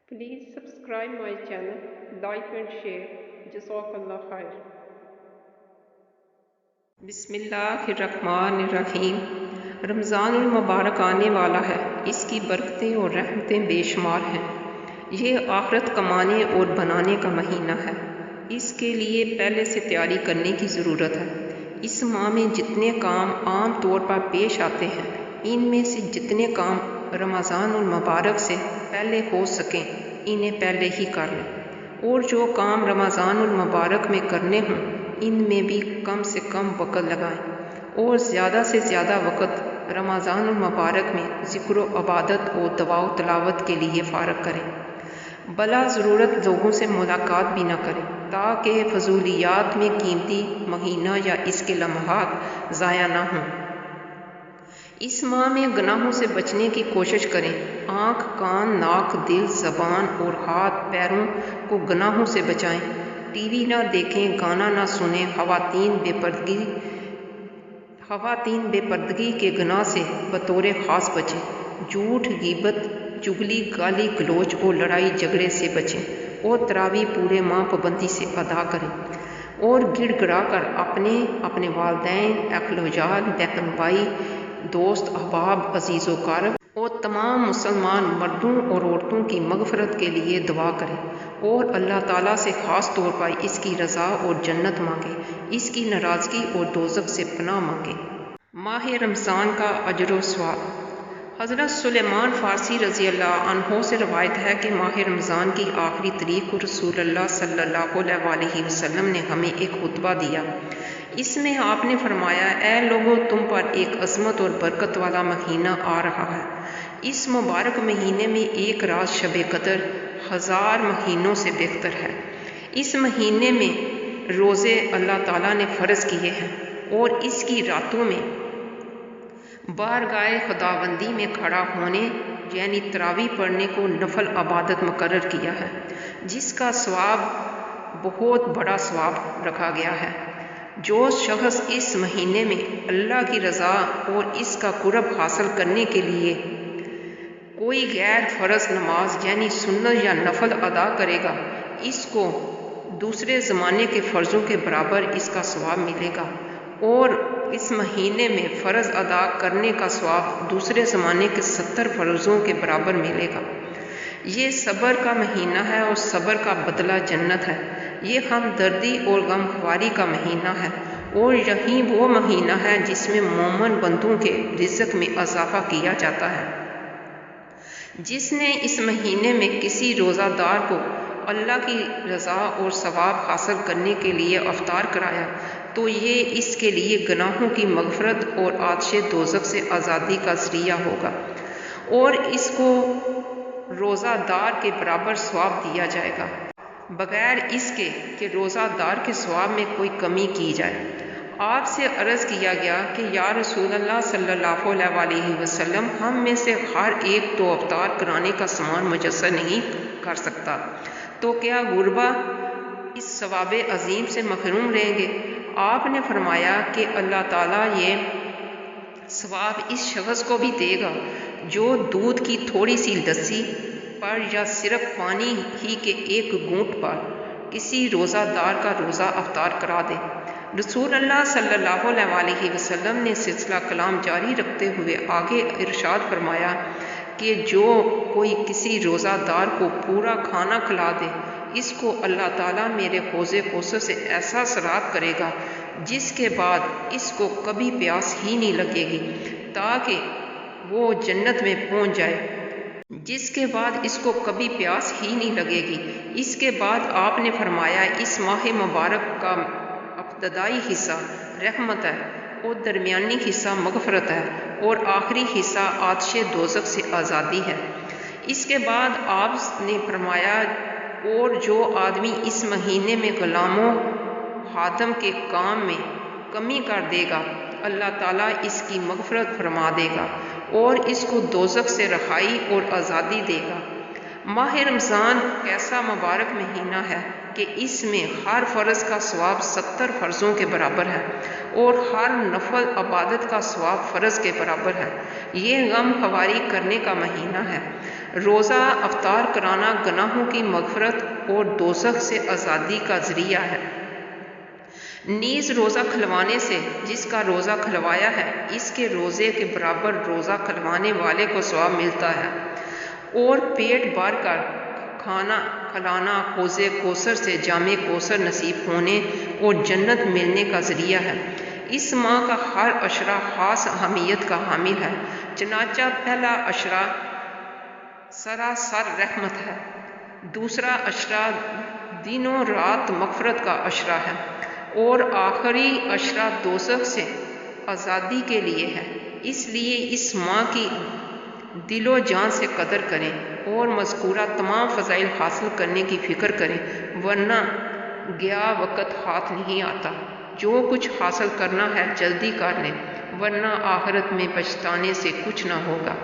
Please subscribe my channel, like and share. Jazakallah khair. بسم اللہ الرحمن الرحیم۔ رمضان المبارک آنے والا ہے، اس کی برکتیں اور رحمتیں بے شمار ہیں۔ یہ آخرت کمانے اور بنانے کا مہینہ ہے۔ اس کے لیے پہلے سے تیاری کرنے کی ضرورت ہے۔ اس ماہ میں جتنے کام عام طور پر پیش آتے ہیں، ان میں سے جتنے کام رمضان المبارک سے پہلے ہو سکیں انہیں پہلے ہی کر لیں، اور جو کام رمضان المبارک میں کرنے ہوں ان میں بھی کم سے کم وقت لگائیں، اور زیادہ سے زیادہ وقت رمضان المبارک میں ذکر و عبادت اور دعا و تلاوت کے لیے فارغ کریں۔ بلا ضرورت لوگوں سے ملاقات بھی نہ کریں، تاکہ فضولیات میں قیمتی مہینہ یا اس کے لمحات ضائع نہ ہوں۔ اس ماہ میں گناہوں سے بچنے کی کوشش کریں۔ آنکھ، کان، ناک، دل، زبان اور ہاتھ پیروں کو گناہوں سے بچائیں۔ ٹی وی نہ دیکھیں، گانا نہ سنیں۔ خواتین بے پردگی کے گناہ سے بطور خاص بچیں۔ جھوٹ، غیبت، چغلی، گالی گلوچ اور لڑائی جھگڑے سے بچیں، اور تراویح پورے ماہ پابندی سے ادا کریں، اور گڑ گڑا کر اپنے والدین، اہل و جال، بہن بھائی، دوست احباب، عزیز و اقارب اور تمام مسلمان مردوں اور عورتوں کی مغفرت کے لیے دعا کریں، اور اللہ تعالیٰ سے خاص طور پر اس کی رضا اور جنت مانگیں، اس کی ناراضگی اور دوزخ سے پناہ مانگیں۔ ماہ رمضان کا اجر و ثواب۔ حضرت سلیمان فارسی رضی اللہ عنہ سے روایت ہے کہ ماہ رمضان کی آخری تاریخ کو رسول اللہ صلی اللہ علیہ وسلم نے ہمیں ایک خطبہ دیا۔ اس میں آپ نے فرمایا، اے لوگو، تم پر ایک عظمت اور برکت والا مہینہ آ رہا ہے۔ اس مبارک مہینے میں ایک رات شب قدر 1000 مہینوں سے بہتر ہے۔ اس مہینے میں روزے اللہ تعالیٰ نے فرض کیے ہیں، اور اس کی راتوں میں بارگاہ خداوندی میں کھڑا ہونے یعنی تراویح پڑھنے کو نفل عبادت مقرر کیا ہے، جس کا ثواب بہت بڑا ثواب رکھا گیا ہے۔ جو شخص اس مہینے میں اللہ کی رضا اور اس کا قرب حاصل کرنے کے لیے کوئی غیر فرض نماز یعنی سنت یا نفل ادا کرے گا، اس کو دوسرے زمانے کے فرضوں کے برابر اس کا ثواب ملے گا، اور اس مہینے میں فرض ادا کرنے کا ثواب دوسرے زمانے کے 70 فرضوں کے برابر ملے گا۔ یہ صبر کا مہینہ ہے، اور صبر کا بدلہ جنت ہے۔ یہ ہمدردی اور غمخواری کا مہینہ ہے، اور یہی وہ مہینہ ہے جس میں مومن بندوں کے رزق میں اضافہ کیا جاتا ہے۔ جس نے اس مہینے میں کسی روزہ دار کو اللہ کی رضا اور ثواب حاصل کرنے کے لیے افطار کرایا، تو یہ اس کے لیے گناہوں کی مغفرت اور آتش دوزخ سے آزادی کا ذریعہ ہوگا، اور اس کو روزہ دار کے برابر ثواب دیا جائے گا، بغیر اس کے کہ روزہ دار کے ثواب میں کوئی کمی کی جائے۔ آپ سے عرض کیا گیا کہ یا رسول اللہ صلی اللہ علیہ وسلم، ہم میں سے ہر ایک تو افطار کرانے کا سامان میسر نہیں کر سکتا، تو کیا غربا اس ثواب عظیم سے محروم رہیں گے؟ آپ نے فرمایا کہ اللہ تعالیٰ یہ ثواب اس شخص کو بھی دے گا جو دودھ کی تھوڑی سی لسی پر یا صرف پانی ہی کے ایک گھونٹ پر کسی روزہ دار کا روزہ افطار کرا دے۔ رسول اللہ صلی اللہ علیہ وسلم نے سلسلہ کلام جاری رکھتے ہوئے آگے ارشاد فرمایا کہ جو کوئی کسی روزہ دار کو پورا کھانا کھلا دے، اس کو اللہ تعالیٰ میرے حوض کوثر سے ایسا سراب کرے گا جس کے بعد اس کو کبھی پیاس ہی نہیں لگے گی، تاکہ وہ جنت میں پہنچ جائے۔ جس کے بعد اس کو کبھی پیاس ہی نہیں لگے گی۔ اس کے بعد آپ نے فرمایا، اس ماہ مبارک کا ابتدائی حصہ رحمت ہے، اور درمیانی حصہ مغفرت ہے، اور آخری حصہ آتش دوزخ سے آزادی ہے۔ اس کے بعد آپ نے فرمایا، اور جو آدمی اس مہینے میں غلاموں خادم کے کام میں کمی کر دے گا، اللہ تعالیٰ اس کی مغفرت فرما دے گا، اور اس کو دوزخ سے رہائی اور آزادی دے گا۔ ماہ رمضان ایسا مبارک مہینہ ہے کہ اس میں ہر فرض کا ثواب 70 فرضوں کے برابر ہے اور ہر نفل عبادت کا ثواب فرض کے برابر ہے۔ یہ غم خواری کرنے کا مہینہ ہے۔ روزہ افطار کرانا گناہوں کی مغفرت اور دوزخ سے آزادی کا ذریعہ ہے۔ نیز روزہ کھلوانے سے جس کا روزہ کھلوایا ہے اس کے روزے کے برابر روزہ کھلوانے والے کو ثواب ملتا ہے، اور پیٹ بھر کر کھانا کھلانا حوض کوثر سے جام کوثر نصیب ہونے اور جنت ملنے کا ذریعہ ہے۔ اس ماہ کا ہر عشرہ خاص اہمیت کا حامل ہے، چنانچہ پہلا عشرہ سراسر رحمت ہے، دوسرا عشرہ دن و رات مغفرت کا عشرہ ہے، اور آخری عشرہ دوزخ سے آزادی کے لیے ہے۔ اس لیے اس ماہ کی دل و جان سے قدر کریں اور مذکورہ تمام فضائل حاصل کرنے کی فکر کریں، ورنہ گیا وقت ہاتھ نہیں آتا۔ جو کچھ حاصل کرنا ہے جلدی کر لیں، ورنہ آخرت میں پچھتانے سے کچھ نہ ہوگا۔